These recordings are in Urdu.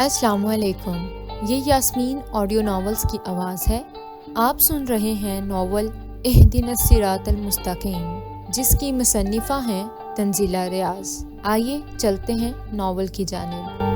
السلام علیکم، یہ یاسمین آڈیو ناولز کی آواز ہے۔ آپ سن رہے ہیں ناول اہدنا الصراط المستقیم، جس کی مصنفہ ہیں تنزیلہ ریاض۔ آئیے چلتے ہیں ناول کی جانب۔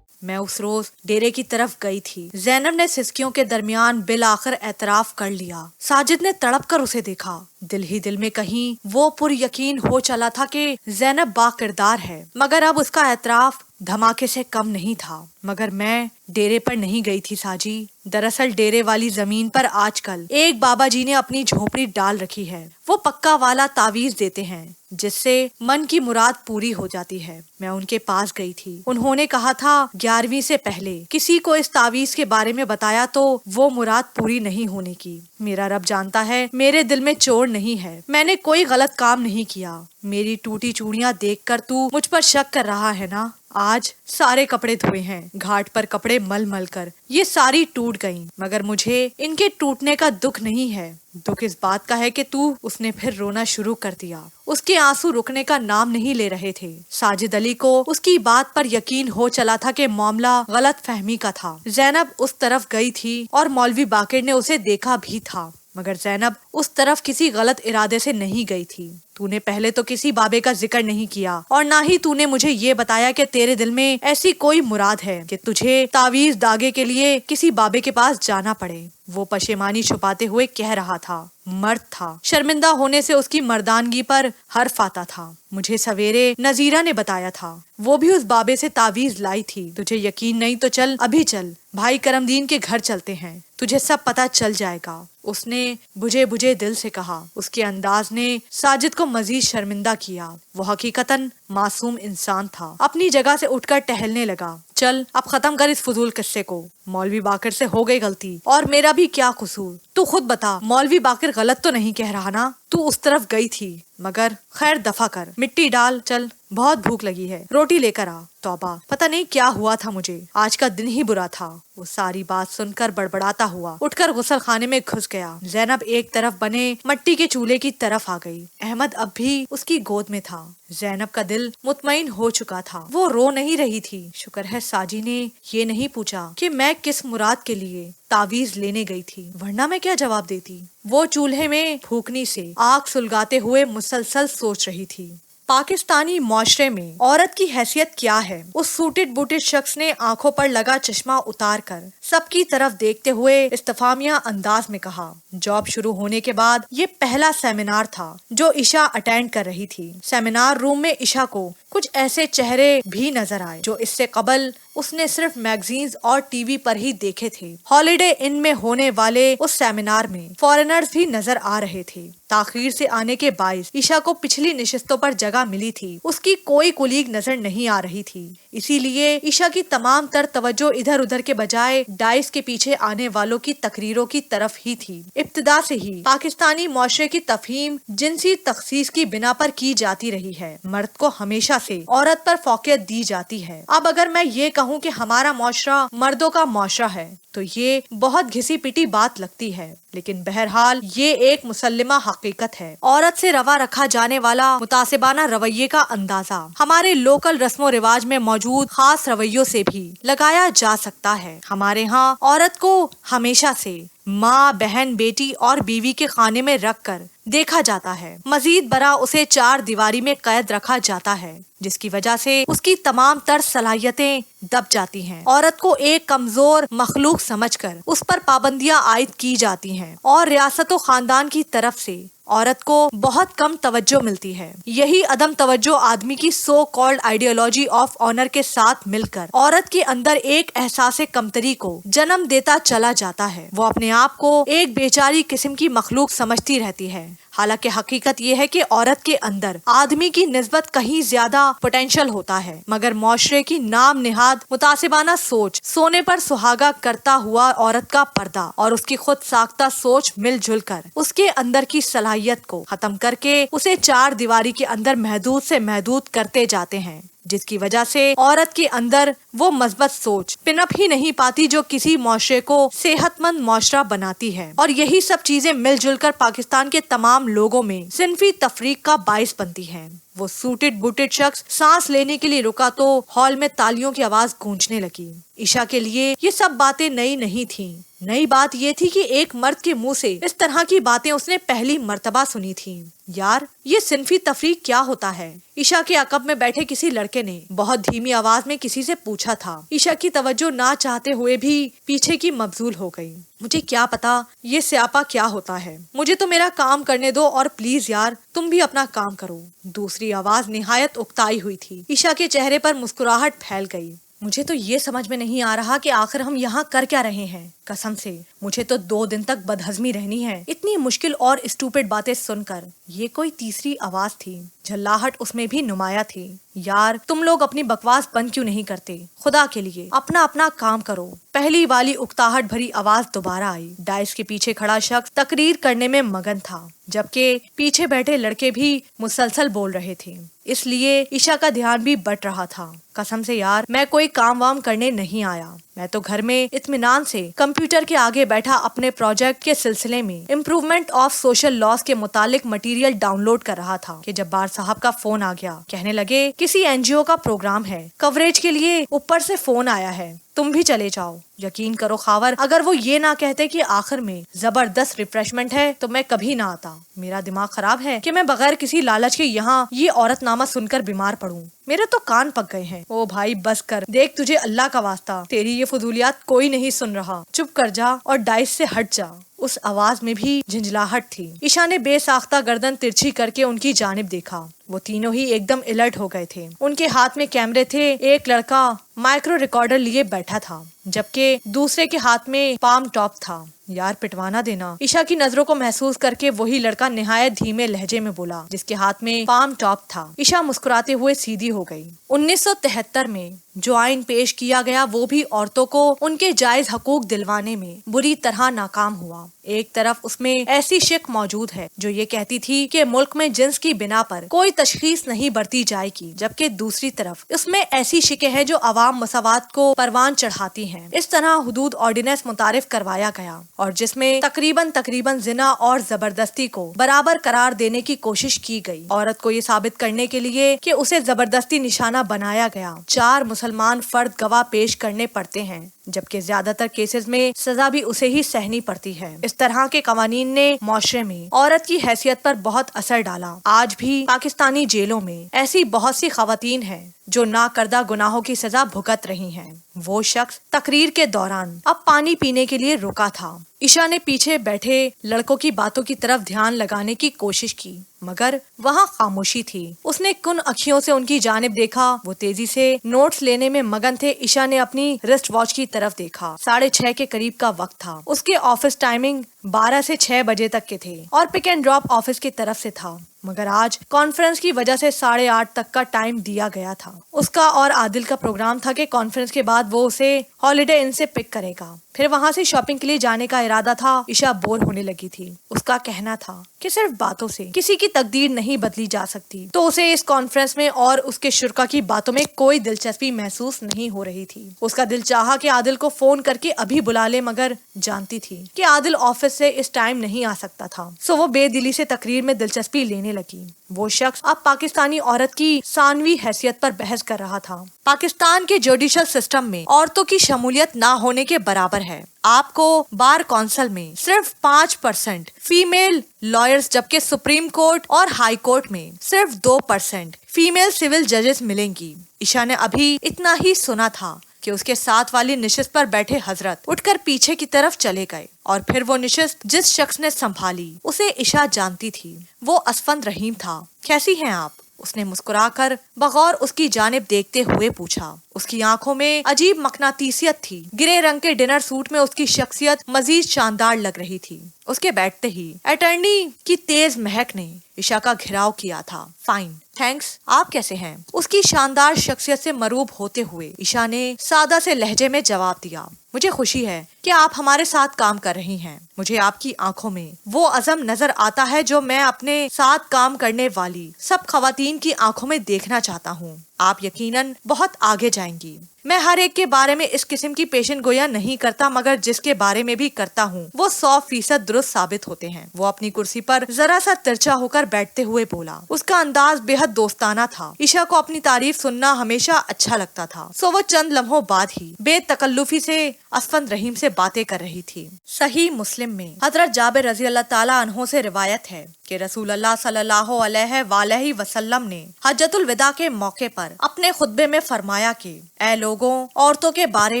میں اس روز ڈیرے کی طرف گئی تھی۔ زینب نے سسکیوں کے درمیان بالآخر اعتراف کر لیا۔ ساجد نے تڑپ کر اسے دیکھا۔ دل ہی دل میں کہیں وہ پر یقین ہو چلا تھا کہ زینب با کردار ہے، مگر اب اس کا اعتراف دھماکے سے کم نہیں تھا۔ مگر میں ڈیرے پر نہیں گئی تھی ساجی۔ دراصل ڈیرے والی زمین پر آج کل ایک بابا جی نے اپنی جھونپڑی ڈال رکھی ہے۔ وہ پکا والا تعویذ دیتے ہیں جس سے من کی مراد پوری ہو جاتی ہے۔ میں ان کے پاس گئی تھی۔ انہوں نے کہا تھا 11ویں سے پہلے کسی کو اس تعویذ کے بارے میں بتایا تو وہ مراد پوری نہیں ہونے کی۔ میرا رب جانتا ہے میرے دل میں چور نہیں ہے، میں نے کوئی غلط کام نہیں کیا۔ میری ٹوٹی چوڑیاں دیکھ کر تو مجھ پر شک کر رہا ہے نا؟ آج سارے کپڑے دھوئے ہیں، گھاٹ پر کپڑے مل مل کر یہ ساری ٹوٹ گئیں، مگر مجھے ان کے ٹوٹنے کا دکھ نہیں ہے۔ دکھ اس بات کا ہے کہ اس نے پھر رونا شروع کر دیا۔ اس کے آنسو رکنے کا نام نہیں لے رہے تھے۔ ساجد علی کو اس کی بات پر یقین ہو چلا تھا کہ معاملہ غلط فہمی کا تھا۔ زینب اس طرف گئی تھی اور مولوی باقر نے اسے دیکھا بھی تھا، مگر زینب اس طرف کسی غلط ارادے سے نہیں گئی تھی۔ تو نے پہلے تو کسی بابے کا ذکر نہیں کیا اور نہ ہی تو نے مجھے یہ بتایا کہ تیرے دل میں ایسی کوئی مراد ہے کہ تجھے تعویذ داغے کے لیے کسی بابے کے پاس جانا پڑے۔ وہ پشیمانی چھپاتے ہوئے کہہ رہا تھا۔ مرد تھا، شرمندہ ہونے سے اس کی مردانگی پر حرف آتا تھا۔ مجھے سویرے نذیرہ نے بتایا تھا، وہ بھی اس بابے سے تعویذ لائی تھی۔ تجھے یقین نہیں تو چل، ابھی چل، بھائی کرم دین کے گھر چلتے ہیں، تجھے سب پتہ چل جائے گا۔ اس نے بجھے دل سے کہا۔ اس کے انداز نے ساجد کو مزید شرمندہ کیا۔ وہ حقیقتاً معصوم انسان تھا۔ اپنی جگہ سے اٹھ کر ٹہلنے لگا۔ چل اب ختم کر اس فضول قصے کو۔ مولوی باقر سے ہو گئی غلطی، اور میرا بھی کیا قصور؟ تو خود بتا، مولوی باقر غلط تو نہیں کہہ رہا نا؟ تو اس طرف گئی تھی، مگر خیر دفع کر، مٹی ڈال، چل بہت بھوک لگی ہے، روٹی لے کر آ۔ توبہ، پتہ نہیں کیا ہوا تھا مجھے، آج کا دن ہی برا تھا۔ وہ ساری بات سن کر بڑبڑاتا ہوا اٹھ کر غسل خانے میں گھس گیا۔ زینب ایک طرف بنے مٹی کے چولہے کی طرف آ گئی۔ احمد اب بھی اس کی گود میں تھا۔ زینب کا دل مطمئن ہو چکا تھا، وہ رو نہیں رہی تھی۔ شکر ہے ساجی نے یہ نہیں پوچھا کہ میں کس مراد کے لیے تعویذ لینے گئی تھی، ورنہ میں کیا جواب دیتی۔ وہ چولہے میں پھونکنی سے آگ سلگاتے ہوئے مسلسل سوچ رہی تھی، پاکستانی معاشرے میں عورت کی حیثیت کیا ہے؟ اس سوٹڈ بوٹڈ شخص نے آنکھوں پر لگا چشمہ اتار کر سب کی طرف دیکھتے ہوئے استفہامیہ انداز میں کہا۔ جاب شروع ہونے کے بعد یہ پہلا سیمینار تھا جو عشا اٹینڈ کر رہی تھی۔ سیمینار روم میں عشا کو کچھ ایسے چہرے بھی نظر آئے جو اس سے قبل اس نے صرف میگزینز اور ٹی وی پر ہی دیکھے تھے۔ ہالیڈے ان میں ہونے والے اس سیمینار میں فارنرز بھی نظر آ رہے تھے۔ تاخیر سے آنے کے باعث عشا کو پچھلی نشستوں پر جگہ ملی تھی۔ اس کی کوئی کولیگ نظر نہیں آ رہی تھی، اسی لیے عشا کی تمام تر توجہ ادھر ادھر کے بجائے ڈائس کے پیچھے آنے والوں کی تقریروں کی طرف ہی تھی۔ ابتدا سے ہی پاکستانی معاشرے کی تفہیم جنسی تخصیص کی بنا پر کی جاتی رہی ہے۔ مرد کو ہمیشہ سے عورت پر فوقیت دی جاتی ہے۔ اب اگر میں یہ کہوں کہ ہمارا معاشرہ مردوں کا معاشرہ ہے تو یہ بہت گھسی پٹی بات لگتی ہے، لیکن بہرحال یہ ایک مسلمہ حقیقت ہے۔ عورت سے روا رکھا جانے والا متعصبانہ رویے کا اندازہ ہمارے لوکل رسم و رواج میں موجود خاص رویوں سے بھی لگایا جا سکتا ہے۔ ہمارے ہاں عورت کو ہمیشہ سے ماں، بہن، بیٹی اور بیوی کے خانے میں رکھ کر دیکھا جاتا ہے۔ مزید برآں اسے 4 دیواری میں قید رکھا جاتا ہے، جس کی وجہ سے اس کی تمام تر صلاحیتیں دب جاتی ہیں۔ عورت کو ایک کمزور مخلوق سمجھ کر اس پر پابندیاں عائد کی جاتی ہیں اور ریاست و خاندان کی طرف سے عورت کو بہت کم توجہ ملتی ہے۔ یہی عدم توجہ آدمی کی so called ideology of honour کے ساتھ مل کر عورت کے اندر ایک احساس کمتری کو جنم دیتا چلا جاتا ہے۔ وہ اپنے آپ کو ایک بیچاری قسم کی مخلوق سمجھتی رہتی ہے، حالانکہ حقیقت یہ ہے کہ عورت کے اندر آدمی کی نسبت کہیں زیادہ پوٹینشل ہوتا ہے، مگر معاشرے کی نام نہاد متعصبانہ سوچ، سونے پر سہاگا کرتا ہوا عورت کا پردہ اور اس کی خود ساختہ سوچ مل جل کر اس کے اندر کی صلاحیت کو ختم کر کے اسے 4 دیواری کے اندر محدود سے محدود کرتے جاتے ہیں، جس کی وجہ سے عورت کے اندر وہ مثبت سوچ پنپ ہی نہیں پاتی جو کسی معاشرے کو صحت مند معاشرہ بناتی ہے، اور یہی سب چیزیں مل جل کر پاکستان کے تمام لوگوں میں صنفی تفریق کا باعث بنتی ہیں۔ وہ سوٹڈ بوٹڈ شخص سانس لینے کے لیے رکا تو ہال میں تالیوں کی آواز گونجنے لگی۔ عشا کے لیے یہ سب باتیں نئی نہیں تھیں۔ نئی بات یہ تھی کہ ایک مرد کے منہ سے اس طرح کی باتیں اس نے پہلی مرتبہ سنی تھیں۔ یار، یہ صنفی تفریق کیا ہوتا ہے؟ عشا کے عقب میں بیٹھے کسی لڑکے نے بہت دھیمی آواز میں کسی سے پوچھا تھا۔ عشا کی توجہ نہ چاہتے ہوئے بھی پیچھے کی مبذول ہو گئی۔ مجھے کیا پتا یہ سیاپا کیا ہوتا ہے، مجھے تو میرا کام کرنے دو، اور پلیز یار تم بھی اپنا کام کرو۔ دوسری آواز نہایت اکتائی ہوئی تھی۔ عشا کے چہرے پر مسکراہٹ پھیل گئی۔ مجھے تو یہ سمجھ میں نہیں آ رہا کہ آخر ہم یہاں کر کیا رہے ہیں۔ قسم سے مجھے تو 2 دن تک بدہضمی رہنی ہے اتنی مشکل اور اسٹوپڈ باتیں سن کر۔ یہ کوئی تیسری آواز تھی، جھلاہٹ اس میں بھی نمایاں تھی۔ یار تم لوگ اپنی بکواس بند کیوں نہیں کرتے؟ خدا کے لیے اپنا اپنا کام کرو۔ پہلی والی اکتاہٹ بھری آواز دوبارہ آئی۔ ڈائس کے پیچھے کھڑا شخص تقریر کرنے میں مگن تھا، جبکہ پیچھے بیٹھے لڑکے بھی مسلسل بول رہے تھے، اس لیے عشا کا دھیان بھی بٹ رہا تھا۔ قسم سے یار میں کوئی کام وام کرنے نہیں آیا، میں تو گھر میں اطمینان سے کمپیوٹر کے آگے بیٹھا اپنے پروجیکٹ کے سلسلے میں امپروومنٹ آف سوشل لاز کے متعلق مٹیریل ڈاؤن لوڈ کر رہا تھا کہ جبار صاحب کا فون آ گیا۔ کہنے لگے کسی NGO کا پروگرام ہے، کوریج کے لیے اوپر سے فون آیا ہے، تم بھی چلے جاؤ۔ یقین کرو خاور، اگر وہ یہ نہ کہتے کہ آخر میں زبردست ریفریشمنٹ ہے تو میں کبھی نہ آتا۔ میرا دماغ خراب ہے کہ میں بغیر کسی لالچ کے یہاں یہ عورت نامہ سن کر بیمار پڑوں۔ میرے تو کان پک گئے ہیں۔ او بھائی بس کر، دیکھ تجھے اللہ کا واسطہ تیری یہ فضولیات کوئی نہیں سن رہا، چپ کر جا اور ڈائس سے ہٹ جا۔ اس آواز میں بھی جھنجھلاہٹ تھی۔ عشا نے بے ساختہ گردن ترچھی کر کے ان کی جانب دیکھا۔ وہ تینوں ہی ایک دم الرٹ ہو گئے تھے۔ ان کے ہاتھ میں کیمرے تھے، ایک لڑکا مائکرو ریکارڈر لیے بیٹھا تھا، جبکہ دوسرے کے ہاتھ میں پام ٹاپ تھا۔ یار پٹوانا دینا، عشا کی نظروں کو محسوس کر کے وہی لڑکا نہایت دھیمے لہجے میں بولا جس کے ہاتھ میں پام ٹاپ تھا۔ عشا مسکراتے ہوئے سیدھی ہو گئی۔ 1973 میں جو آئین پیش کیا گیا وہ بھی عورتوں کو ان کے جائز حقوق دلوانے میں بری طرح ناکام ہوا۔ ایک طرف اس میں ایسی شق موجود ہے جو یہ کہتی تھی کہ ملک میں جنس کی بنا پر کوئی تشخیص نہیں برتی جائے گی، جبکہ دوسری طرف اس میں ایسی شقیں ہیں جو عوام مساوات کو پروان چڑھاتی ہیں۔ اس طرح حدود آرڈیننس متعارف کروایا گیا، اور جس میں تقریباً زنا اور زبردستی کو برابر قرار دینے کی کوشش کی گئی۔ عورت کو یہ ثابت کرنے کے لیے کہ اسے زبردستی نشانہ بنایا گیا، 4 مسلمان فرد گواہ پیش کرنے پڑتے ہیں، جبکہ زیادہ تر کیسز میں سزا بھی اسے ہی سہنی پڑتی ہے۔ اس طرح کے قوانین نے معاشرے میں عورت کی حیثیت پر بہت اثر ڈالا۔ آج بھی پاکستانی جیلوں میں ایسی بہت سی خواتین ہیں جو نہ کردہ گناہوں کی سزا بھگت رہی ہیں۔ وہ شخص تقریر کے دوران اب پانی پینے کے لیے رکا تھا۔ عشا نے پیچھے بیٹھے لڑکوں کی باتوں کی طرف دھیان لگانے کی کوشش کی، مگر وہاں خاموشی تھی۔ اس نے کن اکھیوں سے ان کی جانب دیکھا۔ وہ تیزی سے نوٹس لینے میں مگن تھے۔ عشا نے اپنی رسٹ واچ کی طرف دیکھا۔ 6:30 کے قریب کا وقت تھا۔ اس کے آفس ٹائمنگ 12 سے 6 بجے تک کے تھے اور پک اینڈ ڈراپ آفس کی طرف سے تھا، مگر آج کانفرنس کی وجہ سے 8:30 تک کا ٹائم دیا گیا تھا۔ اس کا اور عادل کا پروگرام تھا کہ کانفرنس کے بعد وہ اسے ہالیڈے ان سے پک کرے گا، پھر وہاں سے شاپنگ کے لیے جانے کا ارادہ تھا۔ عشا بور ہونے لگی تھی۔ اس کا کہنا تھا کہ صرف باتوں سے کسی کی تقدیر نہیں بدلی جا سکتی، تو اسے اس کانفرنس میں اور اس کے شرکا کی باتوں میں کوئی دلچسپی محسوس نہیں ہو رہی تھی۔ اس کا دل چاہا کہ عادل کو فون کر کے ابھی بلا لے، مگر جانتی تھی کہ عادل آفس سے اس ٹائم نہیں آ سکتا تھا، سو وہ بے دلی سے تقریر میں دلچسپی لینے لگی۔ وہ شخص اب پاکستانی عورت کی ثانوی حیثیت پر بحث کر رہا تھا۔ پاکستان کے جوڈیشل سسٹم میں عورتوں کی شمولیت نہ ہونے کے برابر ہے۔ آپ کو بار کونسل میں صرف 5% فیمیل لائرز، جبکہ سپریم کورٹ اور ہائی کورٹ میں صرف 2% فیمیل سول ججز ملیں گی۔ عشا نے ابھی اتنا ہی سنا تھا کہ اس کے ساتھ والی نشست پر بیٹھے حضرت اٹھ کر پیچھے کی طرف چلے گئے، اور پھر وہ نشست جس شخص نے سنبھالی اسے عشا جانتی تھی۔ وہ اسفند رحیم تھا۔ کیسی ہیں آپ؟ اس نے مسکرا کر بغور اس کی جانب دیکھتے ہوئے پوچھا۔ اس کی آنکھوں میں عجیب مقناطیسیت تھی۔ گرے رنگ کے ڈنر سوٹ میں اس کی شخصیت مزید شاندار لگ رہی تھی۔ اس کے بیٹھتے ہی اٹرنی کی تیز مہک نے عشا کا گھیراؤ کیا تھا۔ فائن، تھینکس، آپ کیسے ہیں؟ اس کی شاندار شخصیت سے مروب ہوتے ہوئے عشا نے سادہ سے لہجے میں جواب دیا۔ مجھے خوشی ہے کہ آپ ہمارے ساتھ کام کر رہی ہیں۔ مجھے آپ کی آنکھوں میں وہ عزم نظر آتا ہے جو میں اپنے ساتھ کام کرنے والی سب خواتین کی آنکھوں میں دیکھنا چاہتا ہوں۔ آپ یقیناً بہت آگے جائیں گی۔ میں ہر ایک کے بارے میں اس قسم کی پیشن گویا نہیں کرتا، مگر جس کے بارے میں بھی کرتا ہوں وہ 100% درست ثابت ہوتے ہیں۔ وہ اپنی کرسی پر ذرا سا ترچھا ہو کر بیٹھتے ہوئے بولا۔ اس کا انداز بے حد دوستانہ تھا۔ عائشہ کو اپنی تعریف سننا ہمیشہ اچھا لگتا تھا، سو وہ چند لمحوں بعد ہی بے تکلفی سے اسفند رحیم سے باتیں کر رہی تھی۔ صحیح مسلم میں حضرت جابر رضی اللہ تعالیٰ عنہ سے روایت ہے کہ رسول اللہ صلی اللہ علیہ وآلہ وسلم نے حجۃ الوداع کے موقع پر اپنے خطبے میں فرمایا کہ اے لوگوں، عورتوں کے بارے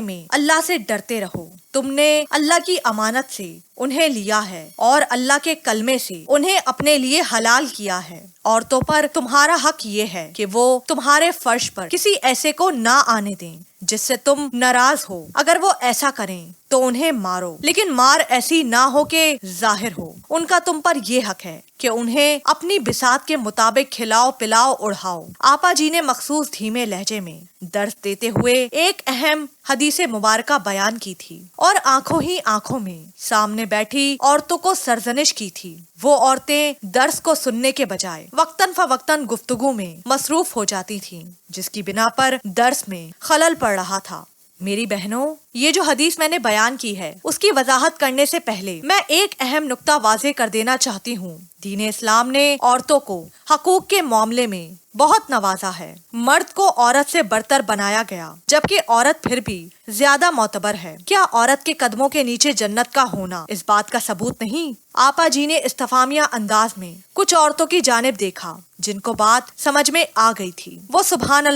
میں اللہ سے ڈرتے رہو۔ تم نے اللہ کی امانت سے انہیں لیا ہے اور اللہ کے کلمے سے انہیں اپنے لیے حلال کیا ہے۔ عورتوں پر تمہارا حق یہ ہے کہ وہ تمہارے فرش پر کسی ایسے کو نہ آنے دیں جس سے تم ناراض ہو۔ اگر وہ ایسا کریں تو انہیں مارو، لیکن مار ایسی نہ ہو کہ ظاہر ہو۔ ان کا تم پر یہ حق ہے کہ انہیں اپنی بساط کے مطابق کھلاؤ، پلاؤ، اڑھاؤ۔ آپا جی نے مخصوص دھیمے لہجے میں درس دیتے ہوئے ایک اہم حدیث مبارکہ بیان کی تھی اور آنکھوں ہی آنکھوں میں سامنے بیٹھی عورتوں کو سرزنش کی تھی۔ وہ عورتیں درس کو سننے کے بجائے وقتاً فوقتاً گفتگو میں مصروف ہو جاتی تھیں، جس کی بنا پر درس میں خلل پڑ رہا تھا۔ میری بہنوں، یہ جو حدیث میں نے بیان کی ہے اس کی وضاحت کرنے سے پہلے میں ایک اہم نقطہ واضح کر دینا چاہتی ہوں۔ دین اسلام نے عورتوں کو حقوق کے معاملے میں بہت نوازا ہے۔ مرد کو عورت سے برتر بنایا گیا، جبکہ عورت پھر بھی زیادہ معتبر ہے۔ کیا عورت کے قدموں کے نیچے جنت کا ہونا اس بات کا ثبوت نہیں؟ آپا جی نے استفہامیہ انداز میں کچھ عورتوں کی جانب دیکھا جن کو بات سمجھ میں آ گئی تھی۔ وہ سبحان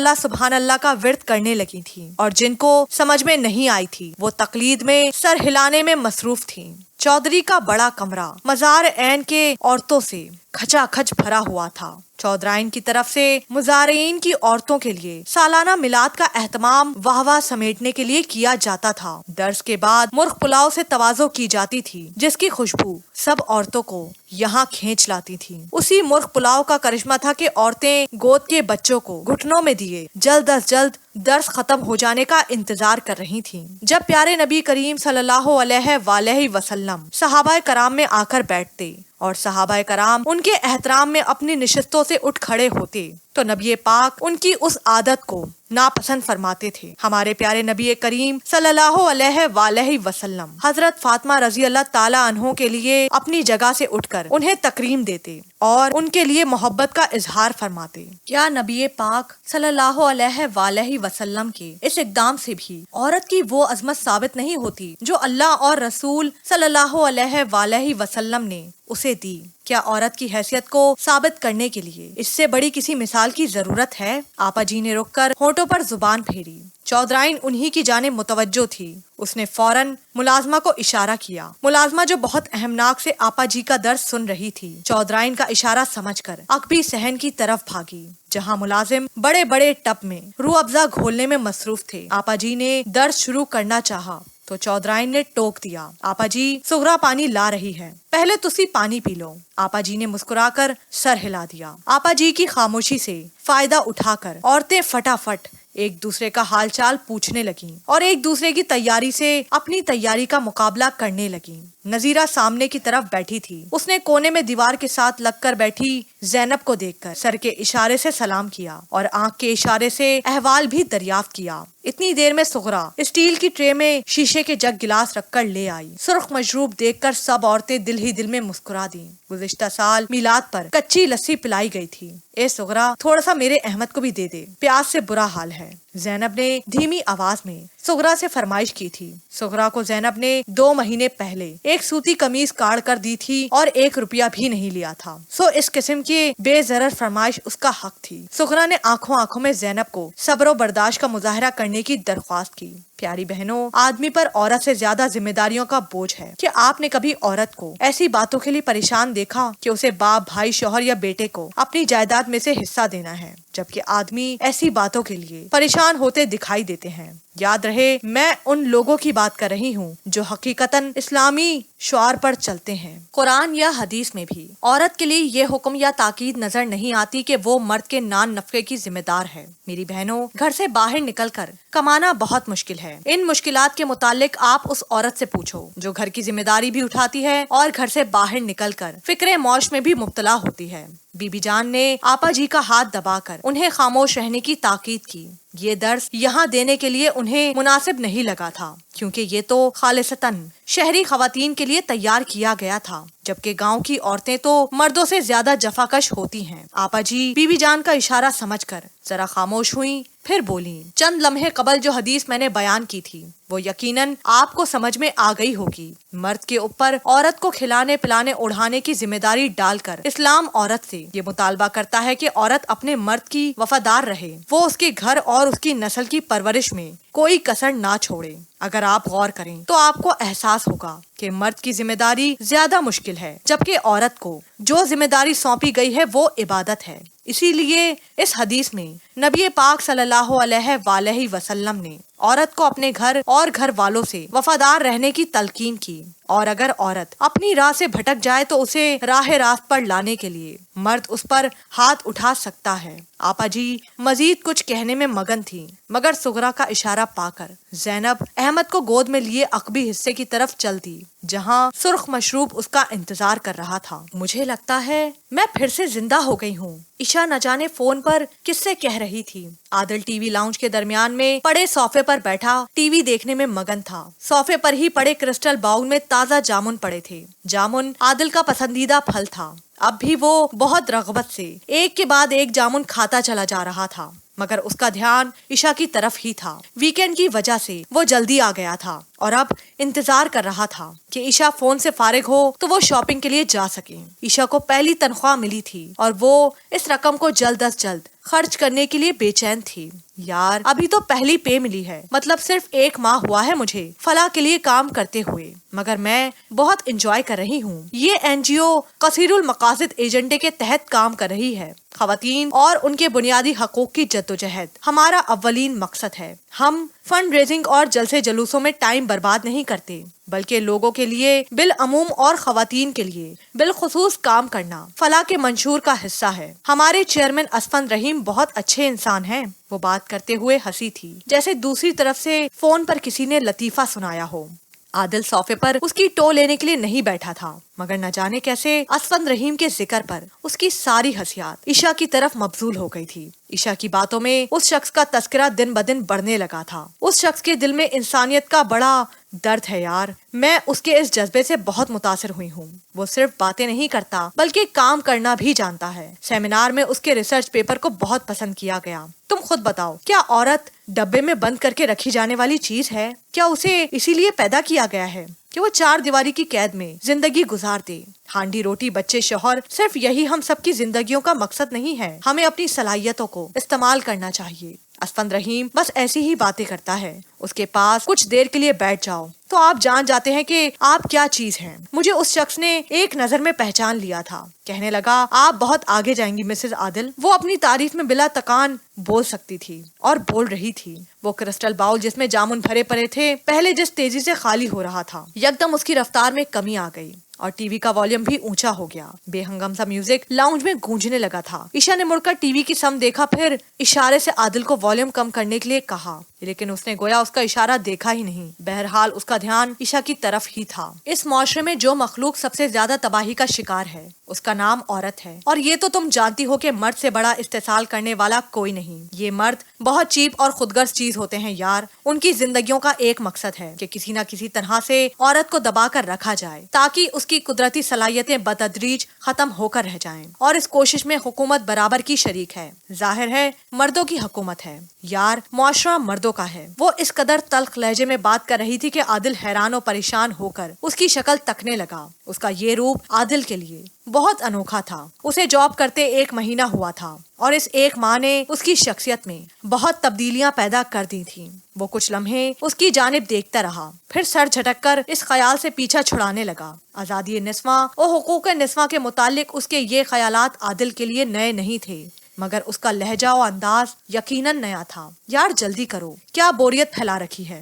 اللہ کا ورد کرنے لگی تھیں، اور جن کو سمجھ میں نہیں آئی تھی وہ تقلید میں سر ہلانے میں مصروف تھیں۔ چودھری کا بڑا کمرہ مزار عین کے عورتوں سے کھچا کھچ بھرا ہوا تھا۔ چودھرائن کی طرف سے مزارعین کی عورتوں کے لیے سالانہ میلاد کا اہتمام واہ واہ سمیٹنے کے لیے کیا جاتا تھا۔ درس کے بعد مرغ پلاؤ سے تواضع کی جاتی تھی، جس کی خوشبو سب عورتوں کو یہاں کھینچ لاتی تھی۔ اسی مرغ پلاؤ کا کرشمہ تھا کہ عورتیں گود کے بچوں کو گھٹنوں میں دیے جلد از جلد درس ختم ہو جانے کا انتظار کر رہی تھیں۔ جب پیارے نبی کریم صلی اللہ علیہ وآلہ وسلم صحابہ کرام میں آ کر بیٹھتے اور صحابہ کرام ان کے احترام میں اپنی نشستوں سے اٹھ کھڑے ہوتے تو نبی پاک ان کی اس عادت کو ناپسند فرماتے تھے۔ ہمارے پیارے نبی کریم صلی اللہ علیہ وآلہ وسلم حضرت فاطمہ رضی اللہ تعالیٰ عنہ کے لیے اپنی جگہ سے اٹھ کر انہیں تکریم دیتے اور ان کے لیے محبت کا اظہار فرماتے۔ کیا نبی پاک صلی اللہ علیہ وآلہ وسلم کے اس اقدام سے بھی عورت کی وہ عظمت ثابت نہیں ہوتی جو اللہ اور رسول صلی اللہ علیہ وآلہ وسلم نے اسے دی؟ کیا عورت کی حیثیت کو ثابت کرنے کے لیے اس سے بڑی کسی مثال کی ضرورت ہے؟ آپا جی نے رک کر ہونٹوں پر زبان پھیری۔ چودھرائن انہی کی جانب متوجہ تھی۔ اس نے فوراً ملازمہ کو اشارہ کیا۔ ملازمہ جو بہت اہمناک سے آپا جی کا درس سن رہی تھی، چودھرائن کا اشارہ سمجھ کر عقبی صحن کی طرف بھاگی، جہاں ملازم بڑے بڑے ٹب میں روح افزا گھولنے میں مصروف تھے۔ آپا جی نے درس شروع کرنا چاہا تو چودھرائن نے ٹوک دیا، آپا جی سغرا پانی لا رہی ہے، پہلے تسی پانی پی لو۔ آپا جی نے مسکرا کر سر ہلا دیا۔ آپا جی کی خاموشی سے فائدہ اٹھا کر عورتیں فٹافٹ ایک دوسرے کا حال چال پوچھنے لگیں اور ایک دوسرے کی تیاری سے اپنی تیاری کا مقابلہ کرنے لگیں۔ نذیرہ سامنے کی طرف بیٹھی تھی۔ اس نے کونے میں دیوار کے ساتھ لگ کر بیٹھی زینب کو دیکھ کر سر کے اشارے سے سلام کیا اور آنکھ کے اشارے سے احوال بھی دریافت کیا۔ اتنی دیر میں سغرا اسٹیل کی ٹرے میں شیشے کے جگ گلاس رکھ کر لے آئی۔ سرخ مشروب دیکھ کر سب عورتیں دل ہی دل میں مسکرا دیں۔ گزشتہ سال میلاد پر کچی لسی پلائی گئی تھی۔ اے سغرا، تھوڑا سا میرے احمد کو بھی دے دے، پیاس سے برا حال ہے۔ زینب نے دھیمی آواز میں سغرا سے فرمائش کی تھی۔ سغرا کو زینب نے 2 مہینے پہلے ایک سوتی قمیض کاڑ کر دی تھی اور 1 روپیہ بھی نہیں لیا تھا، سو اس قسم کی بے ضرر فرمائش اس کا حق تھی۔ سغرا نے آنکھوں میں زینب کو صبر و برداشت کا مظاہرہ کرنے کی درخواست کی۔ پیاری بہنوں، آدمی پر عورت سے زیادہ ذمہ داریوں کا بوجھ ہے۔ کہ آپ نے کبھی عورت کو ایسی باتوں کے لیے پریشان دیکھا کہ اسے باپ، بھائی، شوہر یا بیٹے کو اپنی جائیداد میں سے حصہ دینا ہے، جبکہ آدمی ایسی باتوں کے لیے پریشان ہوتے دکھائی دیتے ہیں؟ یاد رہے، میں ان لوگوں کی بات کر رہی ہوں جو حقیقتاً اسلامی شعار پر چلتے ہیں۔ قرآن یا حدیث میں بھی عورت کے لیے یہ حکم یا تاکید نظر نہیں آتی کہ وہ مرد کے نان نفقے کی ذمہ دار ہے۔ میری بہنوں، گھر سے باہر نکل کر کمانا بہت مشکل ہے۔ ان مشکلات کے متعلق آپ اس عورت سے پوچھو جو گھر کی ذمہ داری بھی اٹھاتی ہے اور گھر سے باہر نکل کر فکر موش میں بھی مبتلا ہوتی ہے۔ بی بی جان نے آپا جی کا ہاتھ دبا کر انہیں خاموش رہنے کی تاکید کی۔ یہ درس یہاں دینے کے لیے انہیں مناسب نہیں لگا تھا، کیونکہ یہ تو خالصتاً شہری خواتین کے لیے تیار کیا گیا تھا، جبکہ گاؤں کی عورتیں تو مردوں سے زیادہ جفاکش ہوتی ہیں۔ آپا جی بی بی جان کا اشارہ سمجھ کر ذرا خاموش ہوئیں، پھر بولیں، چند لمحے قبل جو حدیث میں نے بیان کی تھی وہ یقیناً آپ کو سمجھ میں آ گئی ہوگی۔ مرد کے اوپر عورت کو کھلانے پلانے اڑھانے کی ذمہ داری ڈال کر اسلام عورت سے یہ مطالبہ کرتا ہے کہ عورت اپنے مرد کی وفادار رہے، وہ اس کے گھر اور اس کی نسل کی پرورش میں کوئی کسر نہ چھوڑے۔ اگر آپ غور کریں تو آپ کو احساس ہوگا کہ مرد کی ذمہ داری زیادہ مشکل ہے، جبکہ عورت کو جو ذمہ داری سونپی گئی ہے وہ عبادت ہے۔ اسی لیے اس حدیث میں نبی پاک صلی اللہ علیہ وآلہ وسلم نے عورت کو اپنے گھر اور گھر والوں سے وفادار رہنے کی تلقین کی، اور اگر عورت اپنی راہ سے بھٹک جائے تو اسے راہ راست پر لانے کے لیے مرد اس پر ہاتھ اٹھا سکتا ہے۔ آپا جی مزید کچھ کہنے میں مگن تھی، مگر سغرا کا اشارہ پا کر زینب احمد کو گود میں لیے عقبی حصے کی طرف چل دی، جہاں سرخ مشروب اس کا انتظار کر رہا تھا۔ مجھے لگتا ہے میں پھر سے زندہ ہو گئی ہوں، عشا نہ جانے فون پر کس سے کہہ رہی تھی۔ عادل ٹی وی لاؤنج کے درمیان میں پڑے صوفے پر بیٹھا ٹی وی دیکھنے میں مگن تھا۔ صوفے پر ہی پڑے کرسٹل باؤل میں تازہ جامن پڑے تھے۔ جامن عادل کا پسندیدہ پھل تھا۔ اب بھی وہ بہت رغبت سے ایک کے بعد ایک جامن کھاتا چلا جا رہا تھا، مگر اس کا دھیان عشا کی طرف ہی تھا۔ ویکینڈ کی وجہ سے وہ جلدی آ گیا تھا اور اب انتظار کر رہا تھا کہ عشا فون سے فارغ ہو تو وہ شاپنگ کے لیے جا سکے۔ عشا کو پہلی تنخواہ ملی تھی اور وہ اس رقم کو جلد از جلد خرچ کرنے کے لیے بے چین تھی۔ یار ابھی تو پہلی پے ملی ہے، مطلب صرف 1 ماہ ہوا ہے مجھے فلاح کے لیے کام کرتے ہوئے، مگر میں بہت انجوائے کر رہی ہوں۔ یہ این جی او کثیر المقاصد ایجنڈے کے تحت کام کر رہی ہے۔ خواتین اور ان کے بنیادی حقوق کی جدوجہد ہمارا اولین مقصد ہے۔ ہم فنڈ ریزنگ اور جلسے جلوسوں میں ٹائم برباد نہیں کرتے، بلکہ لوگوں کے لیے بالعموم اور خواتین کے لیے بالخصوص کام کرنا فلاح کے منشور کا حصہ ہے۔ ہمارے چیئرمین اسفند رحیم بہت اچھے انسان ہیں۔ وہ بات کرتے ہوئے ہنسی تھی، جیسے دوسری طرف سے فون پر کسی نے لطیفہ سنایا ہو۔ عادل صوفے پر اس کی ٹو لینے کے لیے نہیں بیٹھا تھا، مگر نہ جانے کیسے اسفند رحیم کے ذکر پر اس کی ساری حسیات عشا کی طرف مبذول ہو گئی تھی۔ عشا کی باتوں میں اس شخص کا تذکرہ دن بدن بڑھنے لگا تھا۔ اس شخص کے دل میں انسانیت کا بڑا درد ہے یار، میں اس کے اس جذبے سے بہت متاثر ہوئی ہوں۔ وہ صرف باتیں نہیں کرتا بلکہ کام کرنا بھی جانتا ہے۔ سیمینار میں اس کے ریسرچ پیپر کو بہت پسند کیا گیا۔ تم خود بتاؤ، کیا عورت ڈبے میں بند کر کے رکھی جانے والی چیز ہے؟ کیا اسے اسی لیے پیدا کیا گیا ہے کہ وہ 4 دیواری کی قید میں زندگی گزار دے؟ ہانڈی روٹی بچے شوہر، صرف یہی ہم سب کی زندگیوں کا مقصد نہیں ہے۔ ہمیں اپنی صلاحیتوں کو استعمال کرنا چاہیے۔ اسفند رحیم بس ایسی ہی باتیں کرتا ہے، اس کے پاس کچھ دیر کے لیے بیٹھ جاؤ تو آپ جان جاتے ہیں کہ آپ کیا چیز ہیں۔ مجھے اس شخص نے ایک نظر میں پہچان لیا تھا۔ کہنے لگا، آپ بہت آگے جائیں گی مسز عادل۔ وہ اپنی تعریف میں بلا تکان بول سکتی تھی اور بول رہی تھی۔ وہ کرسٹل باؤل جس میں جامن بھرے پڑے تھے پہلے جس تیزی سے خالی ہو رہا تھا، یکدم اس کی رفتار میں کمی آ گئی اور ٹی وی کا والیوم بھی اونچا ہو گیا۔ بے ہنگم سا میوزک لاؤنج میں گونجنے لگا تھا۔ عشا نے مڑ کر ٹی وی کی سمت دیکھا، پھر اشارے سے عادل کو والیوم کم کرنے کے لیے کہا، لیکن اس نے گویا اس کا اشارہ دیکھا ہی نہیں۔ بہرحال اس کا دھیان عشا کی طرف ہی تھا۔ اس معاشرے میں جو مخلوق سب سے زیادہ تباہی کا شکار ہے اس کا نام عورت ہے، اور یہ تو تم جانتی ہو کہ مرد سے بڑا استحصال کرنے والا کوئی نہیں۔ یہ مرد بہت چیپ اور خودغرض چیز ہوتے ہیں یار۔ ان کی زندگیوں کا ایک مقصد ہے کہ کسی نہ کسی طرح سے عورت کو دبا کر رکھا جائے تاکہ اس کی قدرتی صلاحیتیں بتدریج ختم ہو کر رہ جائیں، اور اس کوشش میں حکومت برابر کی شریک ہے۔ ظاہر ہے مردوں کی حکومت ہے یار، معاشرہ مردوں کا ہے۔ وہ اس قدر تلخ لہجے میں بات کر رہی تھی کہ عادل حیران و پریشان ہو کر اس کی شکل تکنے لگا۔ اس کا یہ روپ عادل کے لیے بہت انوکھا تھا۔ اسے جاب کرتے 1 مہینہ ہوا تھا اور اس 1 ماہ نے اس کی شخصیت میں بہت تبدیلیاں پیدا کر دی تھیں۔ وہ کچھ لمحے اس کی جانب دیکھتا رہا، پھر سر جھٹک کر اس خیال سے پیچھا چھڑانے لگا۔ آزادی نسواں اور حقوق نسواں کے متعلق اس کے یہ خیالات عادل کے لیے نئے نہیں تھے، مگر اس کا لہجہ و انداز یقیناً نیا تھا۔ یار جلدی کرو، کیا بوریت پھیلا رکھی ہے؟